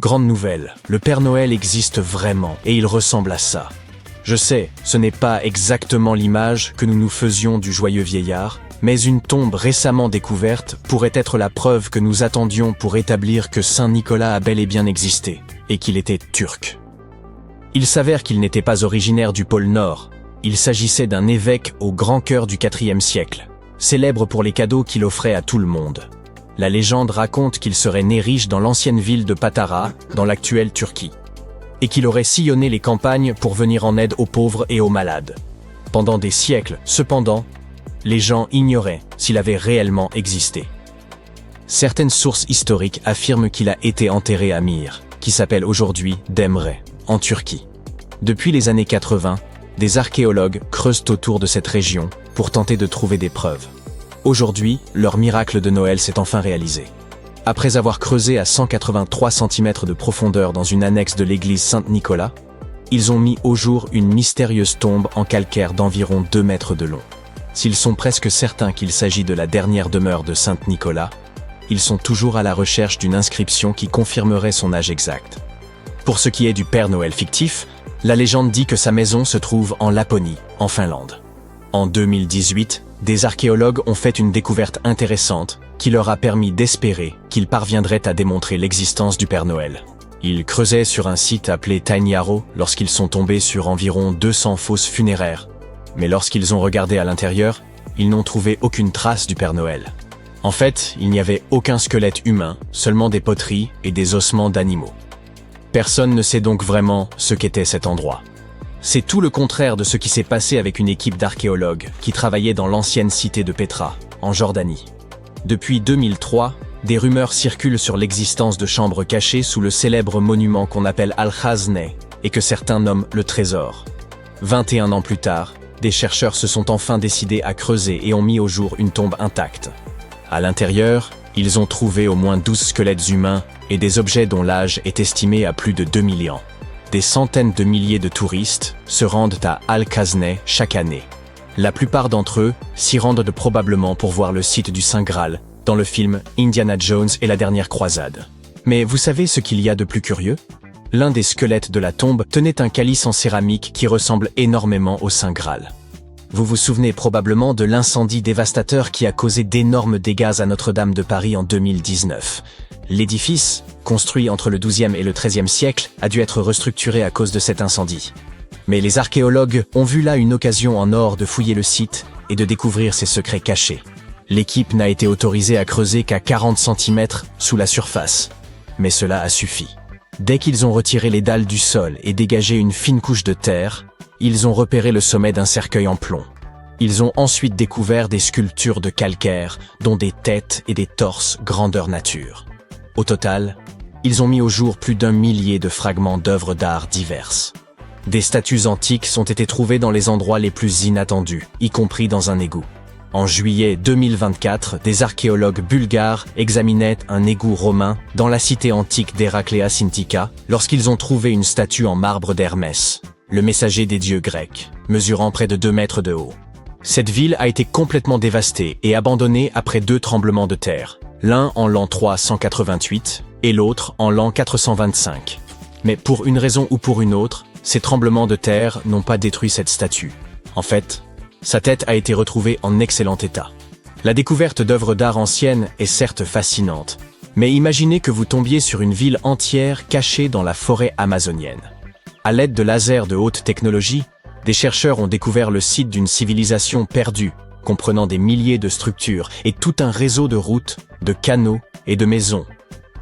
Grande nouvelle, le Père Noël existe vraiment et il ressemble à ça. Je sais, ce n'est pas exactement l'image que nous nous faisions du joyeux vieillard, mais une tombe récemment découverte pourrait être la preuve que nous attendions pour établir que Saint Nicolas a bel et bien existé, et qu'il était turc. Il s'avère qu'il n'était pas originaire du pôle Nord, il s'agissait d'un évêque au grand cœur du IVe siècle, célèbre pour les cadeaux qu'il offrait à tout le monde. La légende raconte qu'il serait né riche dans l'ancienne ville de Patara, dans l'actuelle Turquie, et qu'il aurait sillonné les campagnes pour venir en aide aux pauvres et aux malades. Pendant des siècles, cependant, les gens ignoraient s'il avait réellement existé. Certaines sources historiques affirment qu'il a été enterré à Mir, qui s'appelle aujourd'hui Demre, en Turquie. Depuis les années 80, des archéologues creusent autour de cette région pour tenter de trouver des preuves. Aujourd'hui, leur miracle de Noël s'est enfin réalisé. Après avoir creusé à 183 cm de profondeur dans une annexe de l'église Saint-Nicolas, ils ont mis au jour une mystérieuse tombe en calcaire d'environ 2 mètres de long. S'ils sont presque certains qu'il s'agit de la dernière demeure de Saint-Nicolas, ils sont toujours à la recherche d'une inscription qui confirmerait son âge exact. Pour ce qui est du Père Noël fictif, la légende dit que sa maison se trouve en Laponie, en Finlande. En 2018, des archéologues ont fait une découverte intéressante qui leur a permis d'espérer qu'ils parviendraient à démontrer l'existence du Père Noël. Ils creusaient sur un site appelé Tiny Arrow lorsqu'ils sont tombés sur environ 200 fosses funéraires. Mais lorsqu'ils ont regardé à l'intérieur, ils n'ont trouvé aucune trace du Père Noël. En fait, il n'y avait aucun squelette humain, seulement des poteries et des ossements d'animaux. Personne ne sait donc vraiment ce qu'était cet endroit. C'est tout le contraire de ce qui s'est passé avec une équipe d'archéologues qui travaillait dans l'ancienne cité de Petra, en Jordanie. Depuis 2003, des rumeurs circulent sur l'existence de chambres cachées sous le célèbre monument qu'on appelle Al-Khazneh et que certains nomment le Trésor. 21 ans plus tard, des chercheurs se sont enfin décidés à creuser et ont mis au jour une tombe intacte. À l'intérieur, ils ont trouvé au moins 12 squelettes humains et des objets dont l'âge est estimé à plus de 2000 ans. Des centaines de milliers de touristes se rendent à Al-Khazneh chaque année. La plupart d'entre eux s'y rendent probablement pour voir le site du Saint Graal, dans le film Indiana Jones et la dernière croisade. Mais vous savez ce qu'il y a de plus curieux ? L'un des squelettes de la tombe tenait un calice en céramique qui ressemble énormément au Saint Graal. Vous vous souvenez probablement de l'incendie dévastateur qui a causé d'énormes dégâts à Notre-Dame de Paris en 2019. L'édifice, construit entre le XIIe et le XIIIe siècle, a dû être restructuré à cause de cet incendie. Mais les archéologues ont vu là une occasion en or de fouiller le site et de découvrir ses secrets cachés. L'équipe n'a été autorisée à creuser qu'à 40 cm sous la surface, mais cela a suffi. Dès qu'ils ont retiré les dalles du sol et dégagé une fine couche de terre, ils ont repéré le sommet d'un cercueil en plomb. Ils ont ensuite découvert des sculptures de calcaire, dont des têtes et des torses grandeur nature. Au total, ils ont mis au jour plus d'1 millier de fragments d'œuvres d'art diverses. Des statues antiques ont été trouvées dans les endroits les plus inattendus, y compris dans un égout. En juillet 2024, des archéologues bulgares examinaient un égout romain dans la cité antique d'Hérakléa Sintika lorsqu'ils ont trouvé une statue en marbre d'Hermès, le messager des dieux grecs, mesurant près de 2 mètres de haut. Cette ville a été complètement dévastée et abandonnée après 2 tremblements de terre, l'un en l'an 388 et l'autre en l'an 425. Mais pour une raison ou pour une autre, ces tremblements de terre n'ont pas détruit cette statue. En fait, sa tête a été retrouvée en excellent état. La découverte d'œuvres d'art anciennes est certes fascinante, mais imaginez que vous tombiez sur une ville entière cachée dans la forêt amazonienne. À l'aide de lasers de haute technologie, des chercheurs ont découvert le site d'une civilisation perdue, comprenant des milliers de structures et tout un réseau de routes, de canaux et de maisons,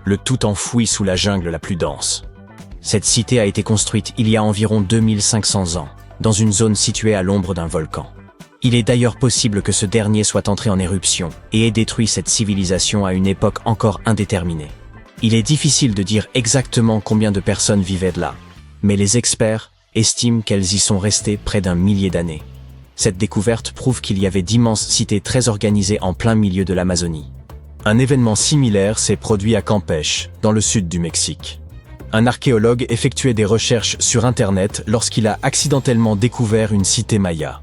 le tout enfoui sous la jungle la plus dense. Cette cité a été construite il y a environ 2500 ans, dans une zone située à l'ombre d'un volcan. Il est d'ailleurs possible que ce dernier soit entré en éruption et ait détruit cette civilisation à une époque encore indéterminée. Il est difficile de dire exactement combien de personnes vivaient là, mais les experts estiment qu'elles y sont restées près d'1 millier d'années. Cette découverte prouve qu'il y avait d'immenses cités très organisées en plein milieu de l'Amazonie. Un événement similaire s'est produit à Campeche, dans le sud du Mexique. Un archéologue effectuait des recherches sur Internet lorsqu'il a accidentellement découvert une cité maya.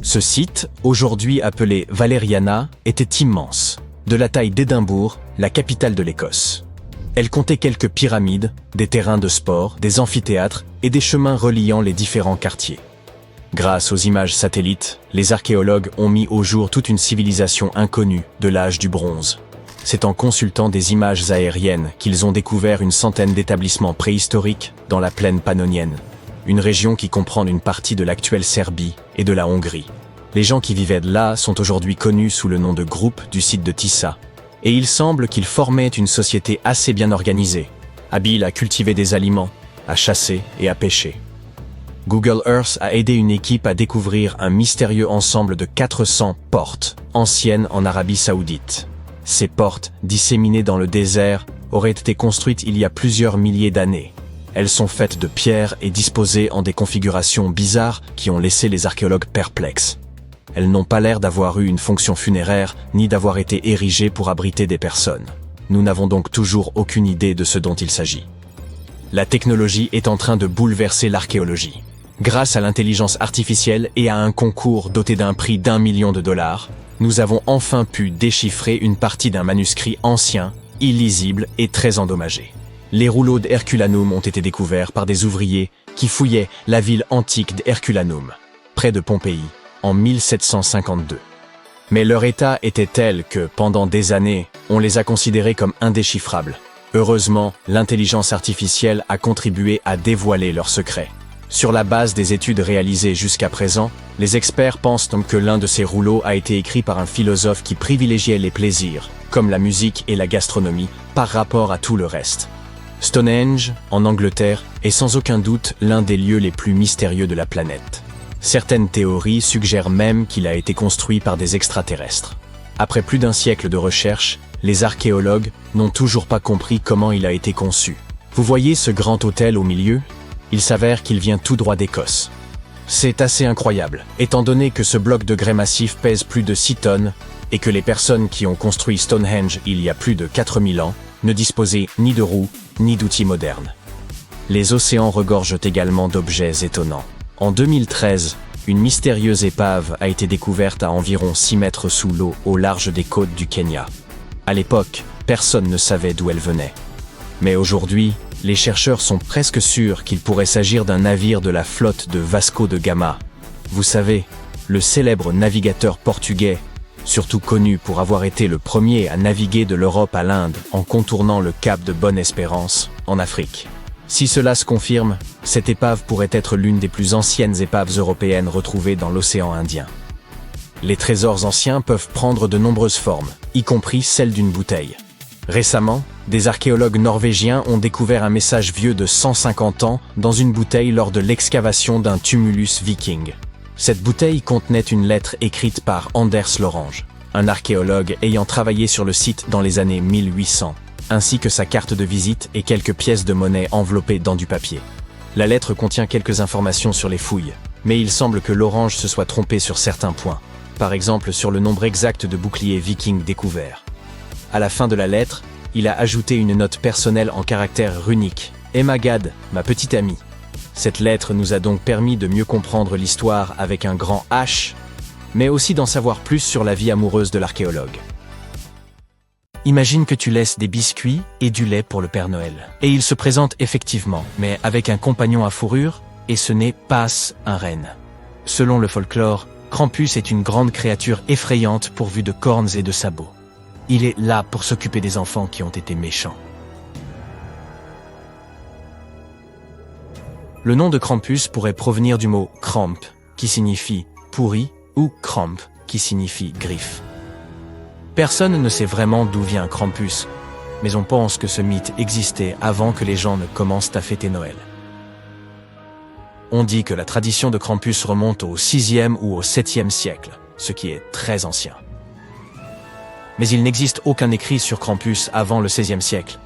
Ce site, aujourd'hui appelé Valeriana, était immense, de la taille d'Édimbourg, la capitale de l'Écosse. Elle comptait quelques pyramides, des terrains de sport, des amphithéâtres et des chemins reliant les différents quartiers. Grâce aux images satellites, les archéologues ont mis au jour toute une civilisation inconnue de l'âge du bronze. C'est en consultant des images aériennes qu'ils ont découvert une centaine d'établissements préhistoriques dans la plaine pannonienne, une région qui comprend une partie de l'actuelle Serbie et de la Hongrie. Les gens qui vivaient là sont aujourd'hui connus sous le nom de groupe du site de Tissa, et il semble qu'ils formaient une société assez bien organisée, habile à cultiver des aliments, à chasser et à pêcher. Google Earth a aidé une équipe à découvrir un mystérieux ensemble de 400 portes anciennes en Arabie Saoudite. Ces portes, disséminées dans le désert, auraient été construites il y a plusieurs milliers d'années. Elles sont faites de pierre et disposées en des configurations bizarres qui ont laissé les archéologues perplexes. Elles n'ont pas l'air d'avoir eu une fonction funéraire, ni d'avoir été érigées pour abriter des personnes. Nous n'avons donc toujours aucune idée de ce dont il s'agit. La technologie est en train de bouleverser l'archéologie. Grâce à l'intelligence artificielle et à un concours doté d'un prix d'1 million de dollars, nous avons enfin pu déchiffrer une partie d'un manuscrit ancien, illisible et très endommagé. Les rouleaux d'Herculanum ont été découverts par des ouvriers qui fouillaient la ville antique d'Herculanum, près de Pompéi, en 1752. Mais leur état était tel que, pendant des années, on les a considérés comme indéchiffrables. Heureusement, l'intelligence artificielle a contribué à dévoiler leurs secrets. Sur la base des études réalisées jusqu'à présent, les experts pensent donc que l'un de ces rouleaux a été écrit par un philosophe qui privilégiait les plaisirs, comme la musique et la gastronomie, par rapport à tout le reste. Stonehenge, en Angleterre, est sans aucun doute l'un des lieux les plus mystérieux de la planète. Certaines théories suggèrent même qu'il a été construit par des extraterrestres. Après plus d'un siècle de recherche, les archéologues n'ont toujours pas compris comment il a été conçu. Vous voyez ce grand autel au milieu ? Il s'avère qu'il vient tout droit d'Écosse. C'est assez incroyable, étant donné que ce bloc de grès massif pèse plus de 6 tonnes et que les personnes qui ont construit Stonehenge il y a plus de 4000 ans ne disposaient ni de roues ni d'outils modernes. Les océans regorgent également d'objets étonnants. En 2013, une mystérieuse épave a été découverte à environ 6 mètres sous l'eau au large des côtes du Kenya. À l'époque, personne ne savait d'où elle venait. Mais aujourd'hui, les chercheurs sont presque sûrs qu'il pourrait s'agir d'un navire de la flotte de Vasco de Gama. Vous savez, le célèbre navigateur portugais, surtout connu pour avoir été le premier à naviguer de l'Europe à l'Inde en contournant le cap de Bonne-Espérance, en Afrique. Si cela se confirme, cette épave pourrait être l'une des plus anciennes épaves européennes retrouvées dans l'océan Indien. Les trésors anciens peuvent prendre de nombreuses formes, y compris celle d'une bouteille. Récemment, des archéologues norvégiens ont découvert un message vieux de 150 ans dans une bouteille lors de l'excavation d'un tumulus viking. Cette bouteille contenait une lettre écrite par Anders Lorange, un archéologue ayant travaillé sur le site dans les années 1800, ainsi que sa carte de visite et quelques pièces de monnaie enveloppées dans du papier. La lettre contient quelques informations sur les fouilles, mais il semble que Lorange se soit trompé sur certains points, par exemple sur le nombre exact de boucliers vikings découverts. À la fin de la lettre, il a ajouté une note personnelle en caractères runiques. « Emma Gad, ma petite amie ». Cette lettre nous a donc permis de mieux comprendre l'histoire avec un grand H, mais aussi d'en savoir plus sur la vie amoureuse de l'archéologue. Imagine que tu laisses des biscuits et du lait pour le Père Noël. Et il se présente effectivement, mais avec un compagnon à fourrure, et ce n'est pas un renne. Selon le folklore, Krampus est une grande créature effrayante pourvue de cornes et de sabots. Il est là pour s'occuper des enfants qui ont été méchants. Le nom de Krampus pourrait provenir du mot Kramp, qui signifie pourri, ou Kramp, qui signifie griffe. Personne ne sait vraiment d'où vient Krampus, mais on pense que ce mythe existait avant que les gens ne commencent à fêter Noël. On dit que la tradition de Krampus remonte au 6e ou au 7e siècle, ce qui est très ancien. Mais il n'existe aucun écrit sur Krampus avant le 16e siècle,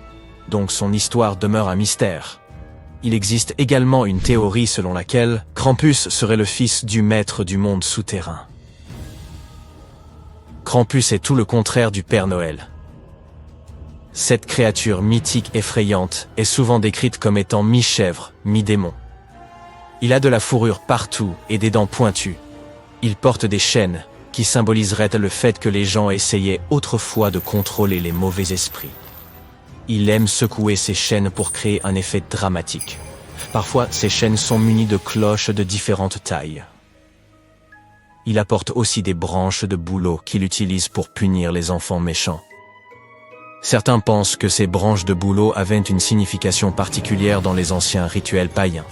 donc son histoire demeure un mystère. Il existe également une théorie selon laquelle Krampus serait le fils du maître du monde souterrain. Krampus est tout le contraire du Père Noël. Cette créature mythique effrayante est souvent décrite comme étant mi-chèvre, mi-démon. Il a de la fourrure partout et des dents pointues. Il porte des chaînes qui symboliseraient le fait que les gens essayaient autrefois de contrôler les mauvais esprits. Il aime secouer ses chaînes pour créer un effet dramatique. Parfois, ces chaînes sont munies de cloches de différentes tailles. Il apporte aussi des branches de bouleau qu'il utilise pour punir les enfants méchants. Certains pensent que ces branches de bouleau avaient une signification particulière dans les anciens rituels païens.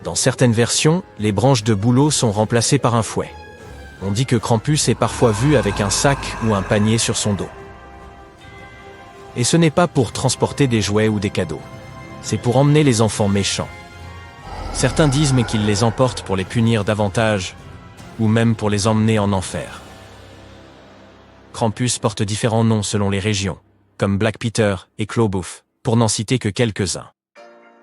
Dans certaines versions, les branches de bouleau sont remplacées par un fouet. On dit que Krampus est parfois vu avec un sac ou un panier sur son dos. Et ce n'est pas pour transporter des jouets ou des cadeaux. C'est pour emmener les enfants méchants. Certains disent mais qu'il les emporte pour les punir davantage, ou même pour les emmener en enfer. Krampus porte différents noms selon les régions, comme Black Peter et Clobouf, pour n'en citer que quelques-uns.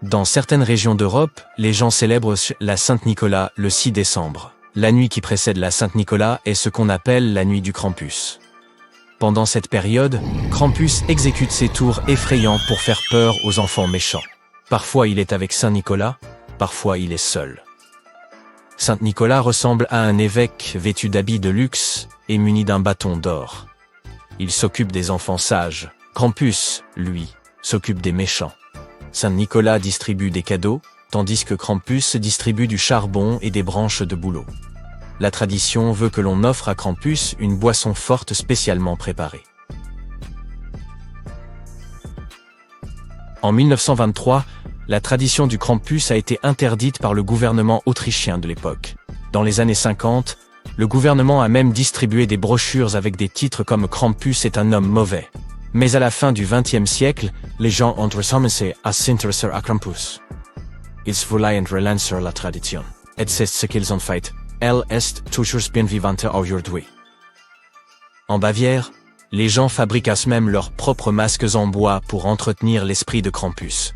Dans certaines régions d'Europe, les gens célèbrent la Saint-Nicolas le 6 décembre. La nuit qui précède la Saint-Nicolas est ce qu'on appelle la nuit du Krampus. Pendant cette période, Krampus exécute ses tours effrayants pour faire peur aux enfants méchants. Parfois il est avec Saint-Nicolas, parfois il est seul. Saint-Nicolas ressemble à un évêque vêtu d'habits de luxe et muni d'un bâton d'or. Il s'occupe des enfants sages. Krampus, lui, s'occupe des méchants. Saint-Nicolas distribue des cadeaux, tandis que Krampus distribue du charbon et des branches de bouleau. La tradition veut que l'on offre à Krampus une boisson forte spécialement préparée. En 1923, la tradition du Krampus a été interdite par le gouvernement autrichien de l'époque. Dans les années 50, le gouvernement a même distribué des brochures avec des titres comme Krampus est un homme mauvais. Mais à la fin du XXe siècle, les gens ont recommencé à s'intéresser à Krampus. Ils voulaient relancer la tradition. Et c'est ce qu'ils ont fait. Elle est toujours bien vivante aujourd'hui. En Bavière, les gens fabriquent même leurs propres masques en bois pour entretenir l'esprit de Krampus.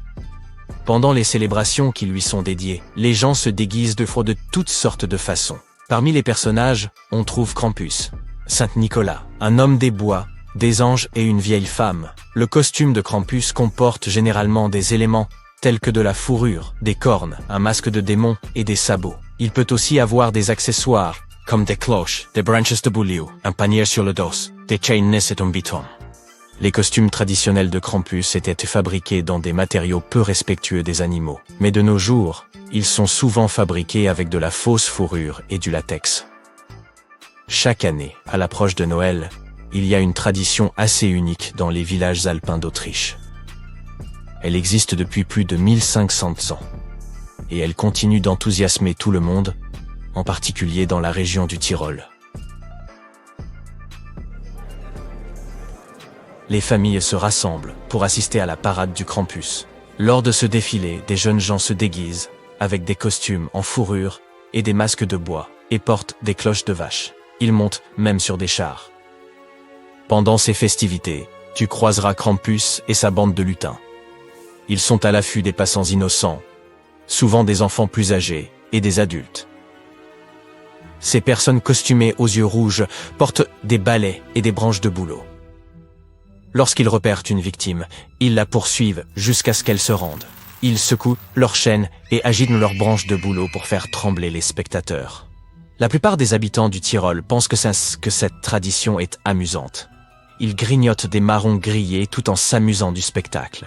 Pendant les célébrations qui lui sont dédiées, les gens se déguisent de toutes sortes de façons. Parmi les personnages, on trouve Krampus, Saint-Nicolas, un homme des bois, des anges et une vieille femme. Le costume de Krampus comporte généralement des éléments tels que de la fourrure, des cornes, un masque de démon et des sabots. Il peut aussi avoir des accessoires, comme des cloches, des branches de bouleau, un panier sur le dos, des chaînes et un bâton. Les costumes traditionnels de Krampus étaient fabriqués dans des matériaux peu respectueux des animaux. Mais de nos jours, ils sont souvent fabriqués avec de la fausse fourrure et du latex. Chaque année, à l'approche de Noël, il y a une tradition assez unique dans les villages alpins d'Autriche. Elle existe depuis plus de 1500 ans. Et elle continue d'enthousiasmer tout le monde, en particulier dans la région du Tyrol. Les familles se rassemblent pour assister à la parade du Krampus. Lors de ce défilé, des jeunes gens se déguisent, avec des costumes en fourrure et des masques de bois, et portent des cloches de vache. Ils montent même sur des chars. Pendant ces festivités, tu croiseras Krampus et sa bande de lutins. Ils sont à l'affût des passants innocents, souvent des enfants plus âgés et des adultes. Ces personnes costumées aux yeux rouges portent des balais et des branches de bouleau. Lorsqu'ils repèrent une victime, ils la poursuivent jusqu'à ce qu'elle se rende. Ils secouent leurs chaînes et agitent leurs branches de bouleau pour faire trembler les spectateurs. La plupart des habitants du Tyrol pensent que cette tradition est amusante. Ils grignotent des marrons grillés tout en s'amusant du spectacle.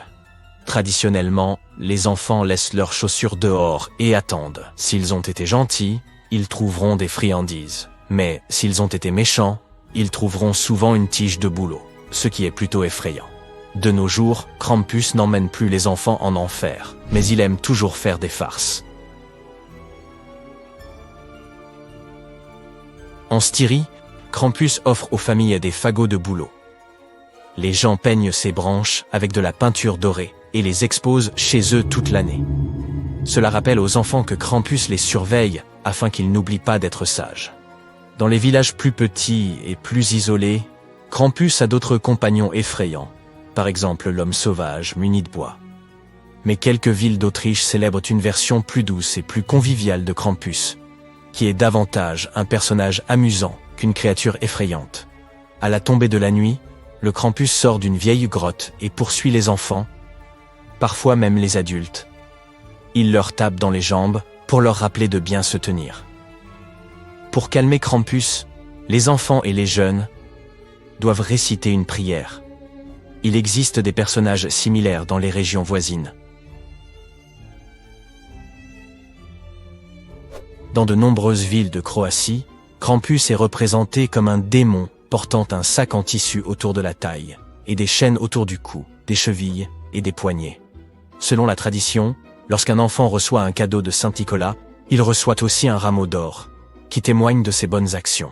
Traditionnellement, les enfants laissent leurs chaussures dehors et attendent. S'ils ont été gentils, ils trouveront des friandises. Mais s'ils ont été méchants, ils trouveront souvent une tige de bouleau, ce qui est plutôt effrayant. De nos jours, Krampus n'emmène plus les enfants en enfer, mais il aime toujours faire des farces. En Styrie, Krampus offre aux familles des fagots de bouleau. Les gens peignent ces branches avec de la peinture dorée et les exposent chez eux toute l'année. Cela rappelle aux enfants que Krampus les surveille afin qu'ils n'oublient pas d'être sages. Dans les villages plus petits et plus isolés, Krampus a d'autres compagnons effrayants, par exemple l'homme sauvage muni de bois. Mais quelques villes d'Autriche célèbrent une version plus douce et plus conviviale de Krampus, qui est davantage un personnage amusant qu'une créature effrayante. À la tombée de la nuit, le Krampus sort d'une vieille grotte et poursuit les enfants, parfois même les adultes. Il leur tape dans les jambes pour leur rappeler de bien se tenir. Pour calmer Krampus, les enfants et les jeunes doivent réciter une prière. Il existe des personnages similaires dans les régions voisines. Dans de nombreuses villes de Croatie, Krampus est représenté comme un démon portant un sac en tissu autour de la taille, et des chaînes autour du cou, des chevilles et des poignets. Selon la tradition, lorsqu'un enfant reçoit un cadeau de Saint Nicolas, il reçoit aussi un rameau d'or, qui témoigne de ses bonnes actions.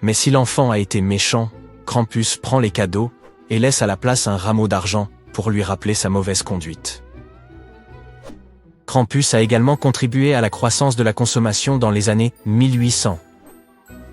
Mais si l'enfant a été méchant, Krampus prend les cadeaux et laisse à la place un rameau d'argent pour lui rappeler sa mauvaise conduite. Krampus a également contribué à la croissance de la consommation dans les années 1800.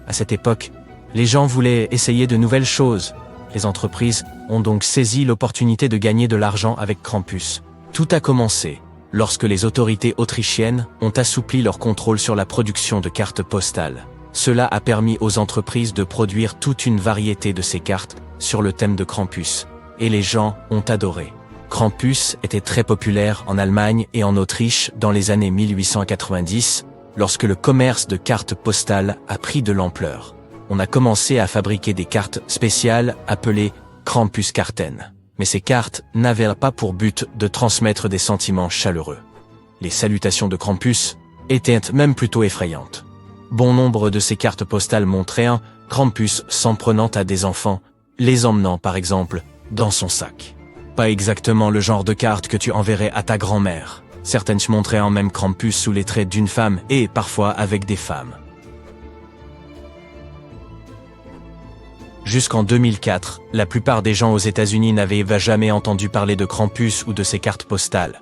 À cette époque, les gens voulaient essayer de nouvelles choses. Les entreprises ont donc saisi l'opportunité de gagner de l'argent avec Krampus. Tout a commencé lorsque les autorités autrichiennes ont assoupli leur contrôle sur la production de cartes postales. Cela a permis aux entreprises de produire toute une variété de ces cartes sur le thème de Krampus, et les gens ont adoré. Krampus était très populaire en Allemagne et en Autriche dans les années 1890, lorsque le commerce de cartes postales a pris de l'ampleur. On a commencé à fabriquer des cartes spéciales appelées Krampuskarten. Mais ces cartes n'avaient pas pour but de transmettre des sentiments chaleureux. Les salutations de Krampus étaient même plutôt effrayantes. Bon nombre de ces cartes postales montraient un Krampus s'en prenant à des enfants, les emmenant par exemple dans son sac. Pas exactement le genre de carte que tu enverrais à ta grand-mère. Certaines montraient en même Krampus sous les traits d'une femme et parfois avec des femmes. Jusqu'en 2004, la plupart des gens aux États-Unis n'avaient jamais entendu parler de Krampus ou de ses cartes postales.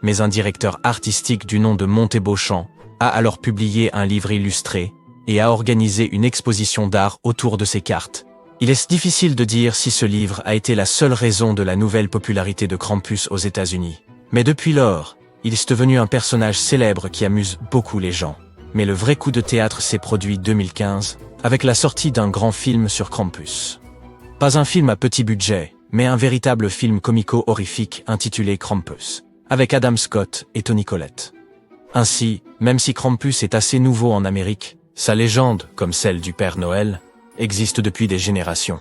Mais un directeur artistique du nom de Monté Beauchamp a alors publié un livre illustré et a organisé une exposition d'art autour de ces cartes. Il est difficile de dire si ce livre a été la seule raison de la nouvelle popularité de Krampus aux États-Unis. Mais depuis lors, il est devenu un personnage célèbre qui amuse beaucoup les gens. Mais le vrai coup de théâtre s'est produit en 2015, avec la sortie d'un grand film sur Krampus. Pas un film à petit budget, mais un véritable film comico-horrifique intitulé Krampus, avec Adam Scott et Toni Collette. Ainsi, même si Krampus est assez nouveau en Amérique, sa légende, comme celle du Père Noël, existe depuis des générations.